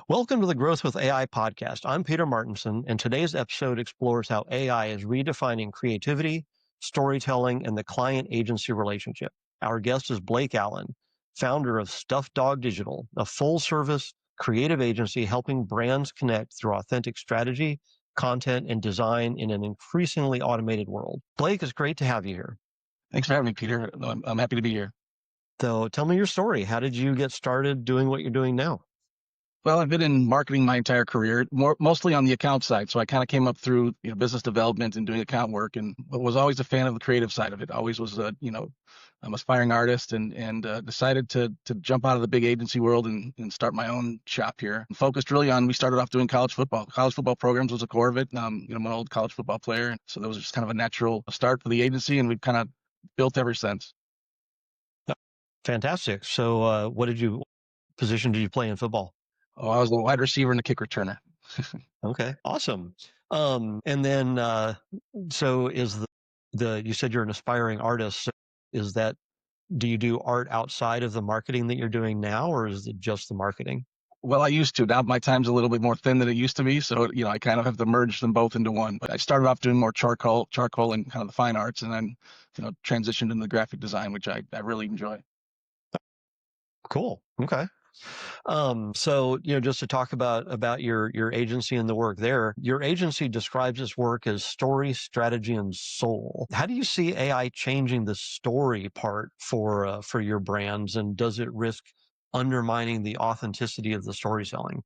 Welcome to the Growth with AI podcast. I'm Peter Martinson, and today's episode explores how AI is redefining creativity, storytelling, and the client agency relationship. Our guest is Blake Allen, founder of Stuffed Dog Digital, a full service creative agency helping brands connect through authentic strategy, content, and design in an increasingly automated world. Blake, it's great to have you here. Thanks for having me, Peter. I'm happy to be here. So tell me your story. How did you get started doing what you're doing now? Well, I've been in marketing my entire career, mostly on the account side. So I kind of came up through, business development and doing account work, and was always a fan of the creative side of it. Always was I'm aspiring artist, and decided to jump out of the big agency world and start my own shop here. And focused really on. We started off doing college football. College football programs was a core of it. I'm an old college football player, so that was just kind of a natural start for the agency, and we've kind of built ever since. Fantastic. So, position did you play in football? Oh, I was the wide receiver and the kick returner. Okay, awesome. And then, so is you said you're an aspiring artist. So is that, do you do art outside of the marketing that you're doing now, or is it just the marketing? Well, I used to. Now my time's a little bit more thin than it used to be, so I kind of have to merge them both into one. But I started off doing more charcoal and kind of the fine arts, and then transitioned into the graphic design, which I really enjoy. Cool. Okay. So, just to talk about your agency and the work there, your agency describes its work as story, strategy, and soul. How do you see AI changing the story part for your brands, and does it risk undermining the authenticity of the storytelling?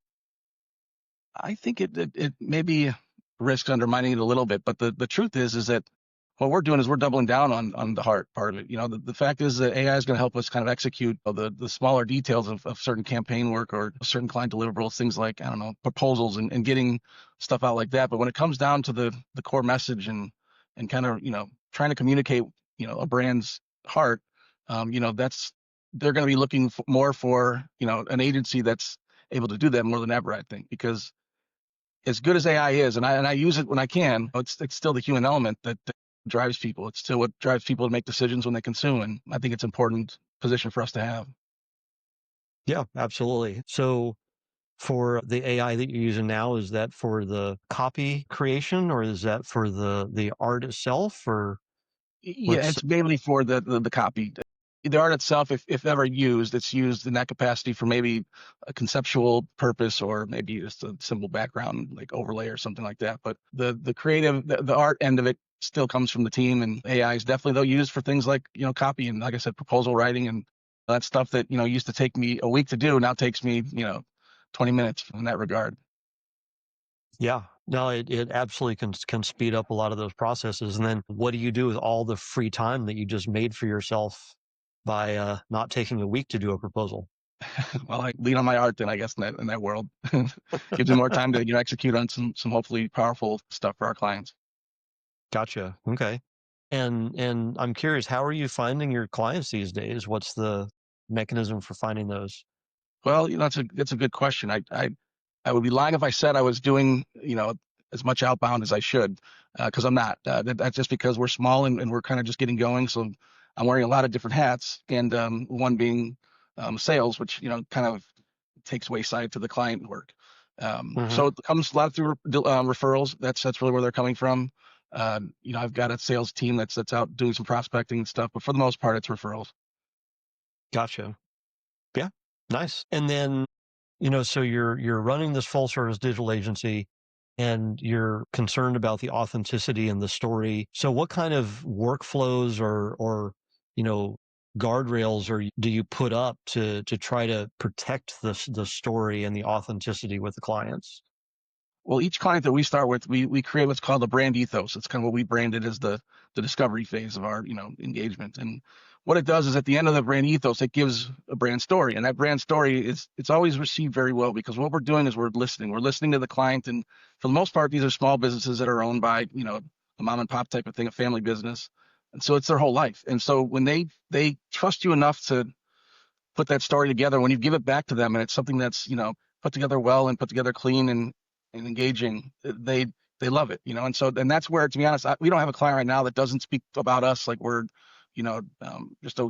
I think it maybe risks undermining it a little bit, but the truth is that what we're doing is we're doubling down on the heart part of it. The fact is that AI is going to help us kind of execute the smaller details of certain campaign work or certain client deliverables, things like, I don't know, proposals and getting stuff out like that. But when it comes down to the core message and kind of, trying to communicate, a brand's heart, that's, they're going to be looking more for, an agency that's able to do that more than ever, I think, because as good as AI is, and I use it when I can, it's still the human element that drives people. It's still what drives people to make decisions when they consume, and I think it's an important position for us to have. Yeah, absolutely. So for the AI that you're using now, is that for the copy creation, or is that for the art itself, or Yeah, what's it's mainly for the copy. The art itself, if ever used, it's used in that capacity for maybe a conceptual purpose or maybe just a simple background like overlay or something like that. But the creative, the art end of it still comes from the team, and AI is definitely though used for things like copy and, like I said, proposal writing and that stuff that used to take me a week to do now takes me 20 minutes in that regard. Yeah, no, it absolutely can speed up a lot of those processes. And then what do you do with all the free time that you just made for yourself by not taking a week to do a proposal? Well, I lean on my art then, I guess, in that world. Gives me more time to execute on some hopefully powerful stuff for our clients. Gotcha. Okay. And I'm curious, how are you finding your clients these days? What's the mechanism for finding those? Well, that's a good question. I would be lying if I said I was doing as much outbound as I should, because I'm not. That's just because we're small and we're kind of just getting going. So I'm wearing a lot of different hats, and one being sales, which kind of takes wayside to the client work. Hmm. So it comes a lot through referrals. That's really where they're coming from. I've got a sales team that's out doing some prospecting and stuff, but for the most part, it's referrals. Gotcha. Yeah. Nice. And then, so you're running this full service digital agency and you're concerned about the authenticity and the story. So what kind of workflows or you know, guardrails do you put up to try to protect the story and the authenticity with the clients? Well, each client that we start with, we create what's called a brand ethos. It's kind of what we branded as the discovery phase of our engagement. And what it does is at the end of the brand ethos, it gives a brand story, and that brand story it's always received very well because what we're doing is we're listening. We're listening to the client, and for the most part, these are small businesses that are owned by a mom and pop type of thing, a family business, and so it's their whole life. And so when they trust you enough to put that story together, when you give it back to them, and it's something that's put together well and put together clean and engaging, they love it, and so and that's where, to be honest, we don't have a client right now that doesn't speak about us like we're just a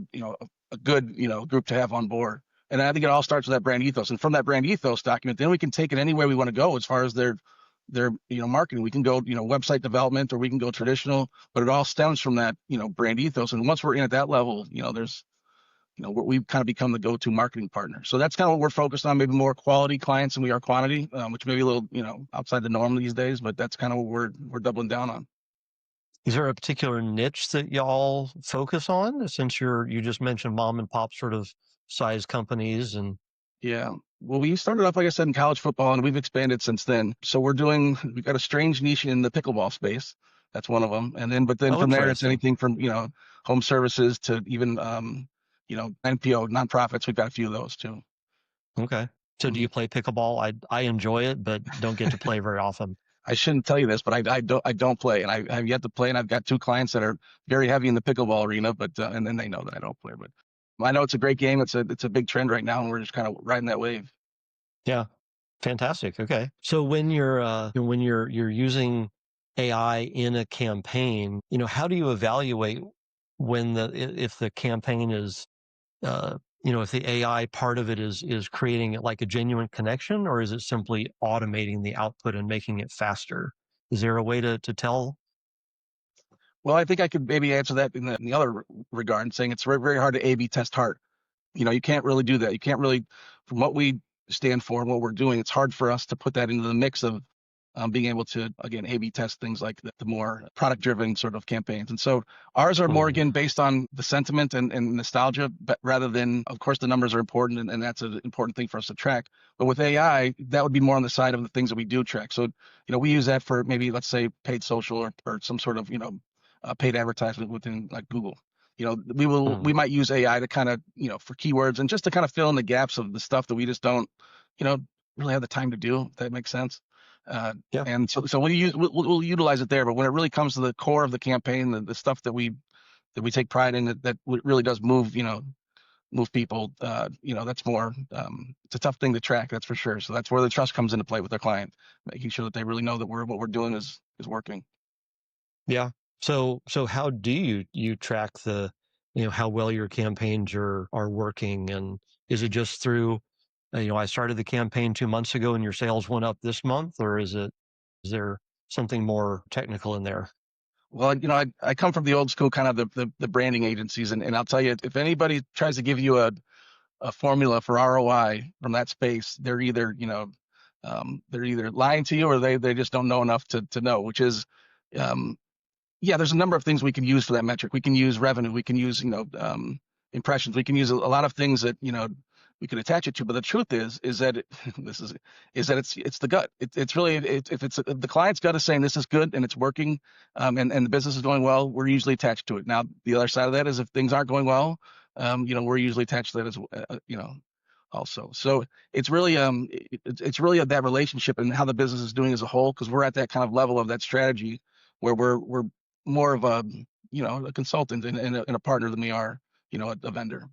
good group to have on board. And I think it all starts with that brand ethos. And from that brand ethos document, then we can take it any way we want to go as far as their marketing. We can go website development, or we can go traditional, but it all stems from that brand ethos. And once we're in at that level, there's we've kind of become the go-to marketing partner. So that's kind of what we're focused on, maybe more quality clients than we are quantity, which may be a little outside the norm these days, but that's kind of what we're doubling down on. Is there a particular niche that y'all focus on, since you just mentioned mom and pop sort of size companies? And Yeah. Well, we started off, like I said, in college football, and we've expanded since then. So we've got a strange niche in the pickleball space. That's one of them. But then oh, from there, it's interesting. anything from, home services to even, NPO, nonprofits. We've got a few of those too. Okay. So do Mhm. you play pickleball? I enjoy it, but don't get to play very often. I shouldn't tell you this, but I don't play, and I have yet to play, and I've got two clients that are very heavy in the pickleball arena, but and then they know that I don't play, but I know it's a great game. It's a big trend right now, and we're just kind of riding that wave. Yeah. Fantastic. Okay. So when you're using AI in a campaign, how do you evaluate if the campaign is if the AI part of it is creating like a genuine connection, or is it simply automating the output and making it faster? Is there a way to tell? Well, I think I could maybe answer that in the other regard, saying it's very, very hard to A/B test hard. You can't really do that. You can't really, from what we stand for and what we're doing, it's hard for us to put that into the mix of being able to, again, A/B test things like the more product-driven sort of campaigns. And so ours are more, Mhm. again, based on the sentiment and nostalgia, but rather than, of course, the numbers are important, and that's an important thing for us to track. But with AI, that would be more on the side of the things that we do track. So, we use that for maybe, let's say, paid social, or some sort of, paid advertisement within like Google. We Mhm. might use AI to kind of, for keywords, and just to kind of fill in the gaps of the stuff that we just don't, you know, really have the time to do, if that makes sense. Uh, Yeah. and so we'll utilize it there. But when it really comes to the core of the campaign, the stuff that we take pride in, that really does move people, that's more, it's a tough thing to track, that's for sure. So that's where the trust comes into play with our client, making sure that they really know that what we're doing is working. Yeah. So how do you track how well your campaigns are working? And is it just through, I started the campaign 2 months ago and your sales went up this month, or is there something more technical in there? Well, I come from the old school kind of the branding agencies, and I'll tell you, if anybody tries to give you a formula for ROI from that space, they're either lying to you, or they just don't know enough to know, which is, um, yeah, there's a number of things we can use for that metric. We can use revenue. We can use, impressions. We can use a lot of things that, we can attach it to. But the truth is that this is that it's the gut. It's really, if the client's gut is saying this is good and it's working, and the business is going well, we're usually attached to it. Now, the other side of that is, if things aren't going well, we're usually attached to that as also. So it's really that relationship and how the business is doing as a whole, because we're at that kind of level of that strategy where we're more of a consultant and a partner than we are, a vendor.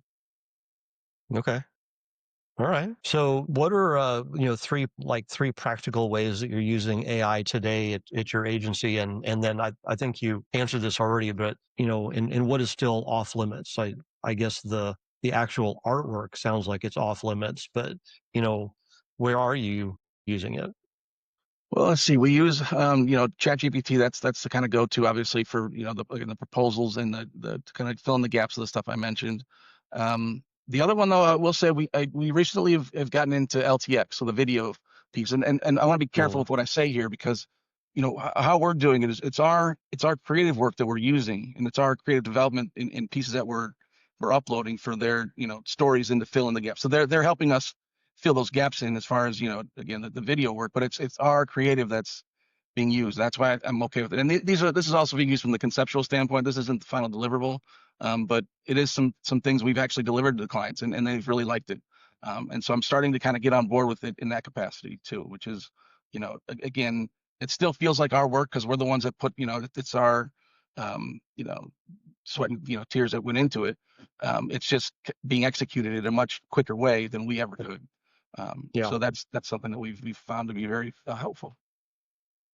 Okay. All right. So what are three practical ways that you're using AI today at your agency? And then I think you answered this already, but and what is still off limits? I guess the actual artwork sounds like it's off limits, but you know, where are you using it? Well, let's see. We use, ChatGPT. That's the kind of go-to, obviously, for again, the proposals and the to kind of fill in the gaps of the stuff I mentioned. The other one, though, I will say, we recently have gotten into LTX, so the video piece, and I want to be careful Mm, with what I say here, because how we're doing it is, it's our creative work that we're using, and it's our creative development in pieces that we're uploading for their stories, and to fill in the gaps. So they're helping us fill those gaps in, as far as again, the video work, but it's our creative that's being used. That's why I'm okay with it. And this is also being used from the conceptual standpoint. This isn't the final deliverable, but it is some things we've actually delivered to the clients, and they've really liked it. And so I'm starting to kind of get on board with it in that capacity too, which is, again, it still feels like our work, because we're the ones that put, it's our, um, you know, sweat and tears that went into it. It's just being executed in a much quicker way than we ever could. yeah. So that's something that we've found to be very helpful.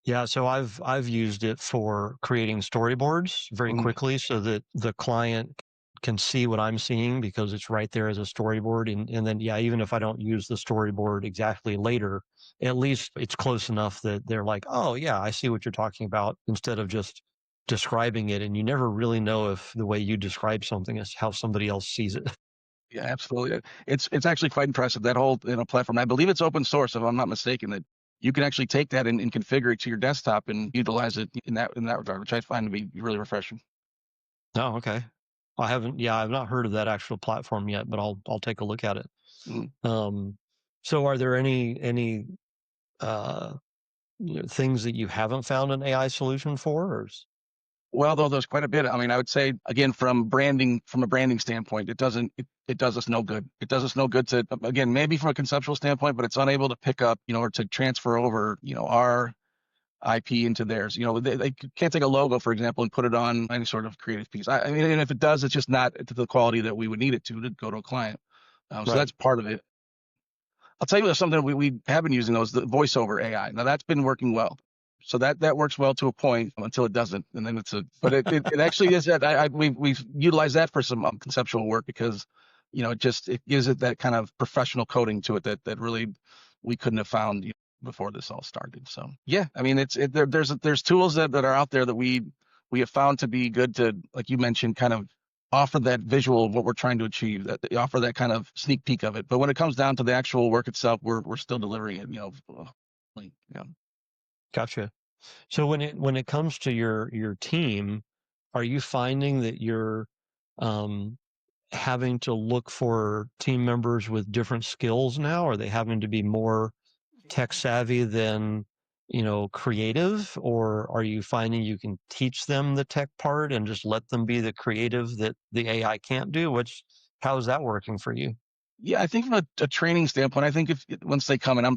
Yeah, so I've used it for creating storyboards very Mhm. quickly so that the client can see what I'm seeing because it's right there as a storyboard. And then, yeah, even if I don't use the storyboard exactly later, at least it's close enough that they're like, oh, yeah, I see what you're talking about, instead of just describing it. And you never really know if the way you describe something is how somebody else sees it. Yeah, absolutely. It's actually quite impressive, that whole, platform. I believe it's open source, if I'm not mistaken, that you can actually take that and configure it to your desktop and utilize it in that regard, which I find to be really refreshing. Oh, okay. I've not heard of that actual platform yet, but I'll take a look at it. Mm. Um, so are there any uh, things that you haven't found an AI solution for? Well, though there's quite a bit. I mean, I would say again, from a branding standpoint, it does us no good. It does us no good to, again, maybe from a conceptual standpoint, but it's unable to pick up, or to transfer over, our IP into theirs. They can't take a logo, for example, and put it on any sort of creative piece. I mean, and if it does, it's just not to the quality that we would need it to go to a client. So Right. that's part of it. I'll tell you something we have been using, those the voiceover AI. Now that's been working well. So that works well to a point until it doesn't, and then but it actually is that we've utilized that for some conceptual work, because it gives it that kind of professional coding to it that really we couldn't have found, before this all started. So yeah, I mean, there's tools that are out there that we have found to be good to, like you mentioned, kind of offer that visual of what we're trying to achieve, that they offer that kind of sneak peek of it. But when it comes down to the actual work itself, we're still delivering it, Gotcha. So when it comes to your team, are you finding that you're um, having to look for team members with different skills now? Are they having to be more tech savvy than, creative, or are you finding you can teach them the tech part and just let them be the creative that the AI can't do? How is that working for you? Yeah, I think from a training standpoint, I think if once they come in,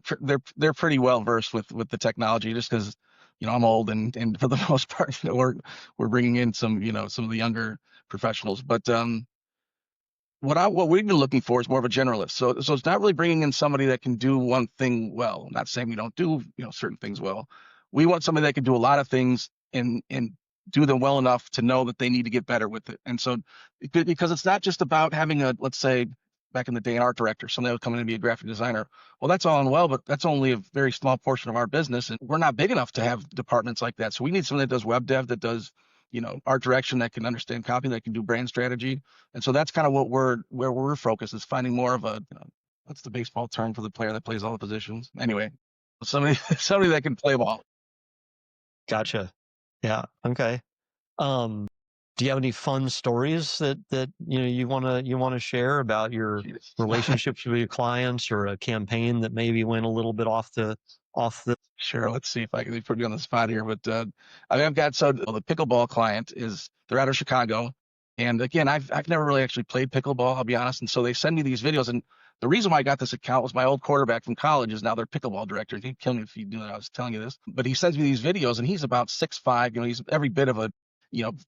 they're pretty well versed with the technology, just because I'm old, and for the most part, we're bringing in some of the younger professionals. But what we've been looking for is more of a generalist. So it's not really bringing in somebody that can do one thing well. I'm not saying we don't do certain things well. We want somebody that can do a lot of things and do them well enough to know that they need to get better with it. And so because it's not just about having a, let's say, back in the day, an art director, somebody that would come in and be a graphic designer. Well, that's all and well, but that's only a very small portion of our business, and we're not big enough to have departments like that. So we need someone that does web dev, that does art direction, that can understand copy, that can do brand strategy. And so that's kind of where we're focused, is finding more of a, what's the baseball term for the player that plays all the positions? Anyway, somebody somebody that can play ball. Gotcha. Yeah. Okay. Um, do you have any fun stories that you want to share about your Jeez. relationships with your clients, or a campaign that maybe went a little bit off the? Sure. Let's see if I can put you on the spot here. But I mean, I've got, so the pickleball client they're out of Chicago, and again, I've never really actually played pickleball, I'll be honest. And so they send me these videos, and the reason why I got this account was my old quarterback from college is now their pickleball director. He'd kill me if he knew that I was telling you this, but he sends me these videos, and he's about 6'5". He's every bit of a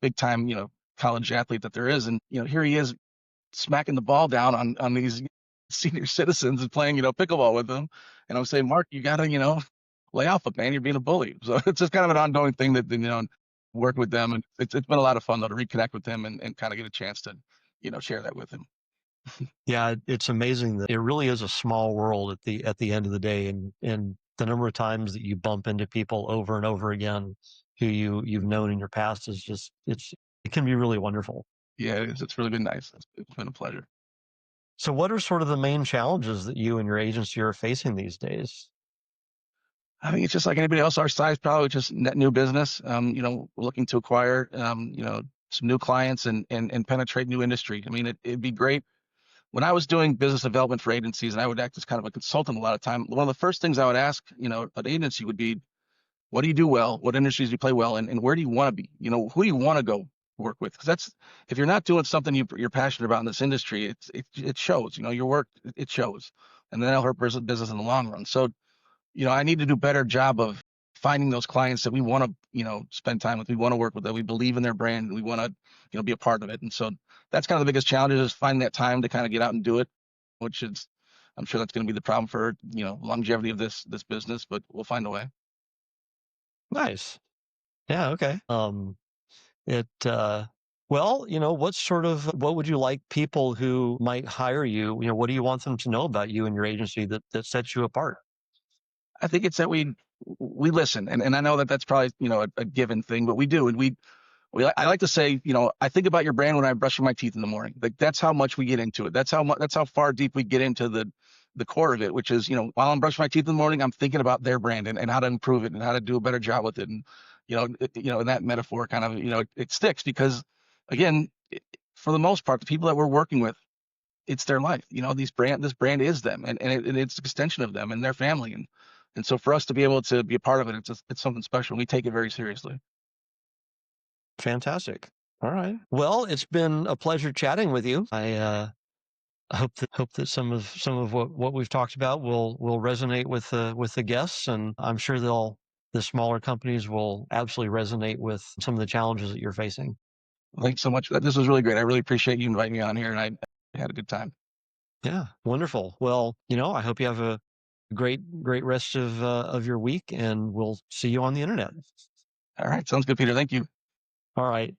big time college athlete that there is, and here he is smacking the ball down on these senior citizens and playing pickleball with them. And I'm saying, Mark, you gotta lay off it, man. You're being a bully. So it's just kind of an ongoing thing that work with them, and it's been a lot of fun though to reconnect with him and kind of get a chance to share that with him. Yeah, it's amazing that it really is a small world at the end of the day, and the number of times that you bump into people over and over again who you've known in your past is just it can be really wonderful. Yeah, it is. It's really been nice. It's been a pleasure. So what are sort of the main challenges that you and your agency are facing these days? I think it's just like anybody else our size, probably just net new business. Looking to acquire some new clients and penetrate new industry. I mean, it'd be great. When I was doing business development for agencies, and I would act as kind of a consultant a lot of time, one of the first things I would ask, an agency would be, what do you do well? What industries do you play well? And where do you want to be? Who do you want to go work with? Because if you're not doing something you're passionate about in this industry, it shows. Your work, it shows, and then that'll hurt business in the long run. So, I need to do a better job of finding those clients that we want to, spend time with, we want to work with, that we believe in their brand, and we want to, be a part of it. And so that's kind of the biggest challenge, is finding that time to kind of get out and do it, which is, I'm sure that's going to be the problem for, longevity of this business, but we'll find a way. Nice. Yeah, okay. It Well, what would you like people who might hire you, what do you want them to know about you and your agency that sets you apart? I think it's that we listen, and I know that that's probably a given thing, but we do, and I like to say, I think about your brand when I'm brushing my teeth in the morning. Like that's how much we get into it. That's how far deep we get into the core of it, which is, while I'm brushing my teeth in the morning, I'm thinking about their brand and how to improve it and how to do a better job with it. And, in that metaphor kind of, it sticks because again, for the most part, the people that we're working with, it's their life. This brand is them and it's an extension of them and their family. And so for us to be able to be a part of it, it's something special. We take it very seriously. Fantastic. All right. Well, it's been a pleasure chatting with you. I hope that some of what we've talked about will resonate with the guests, and I'm sure the smaller companies will absolutely resonate with some of the challenges that you're facing. Thanks so much. This was really great. I really appreciate you inviting me on here, and I had a good time. Yeah, wonderful. Well, I hope you have a great rest of your week, and we'll see you on the internet. All right. Sounds good, Peter. Thank you. All right.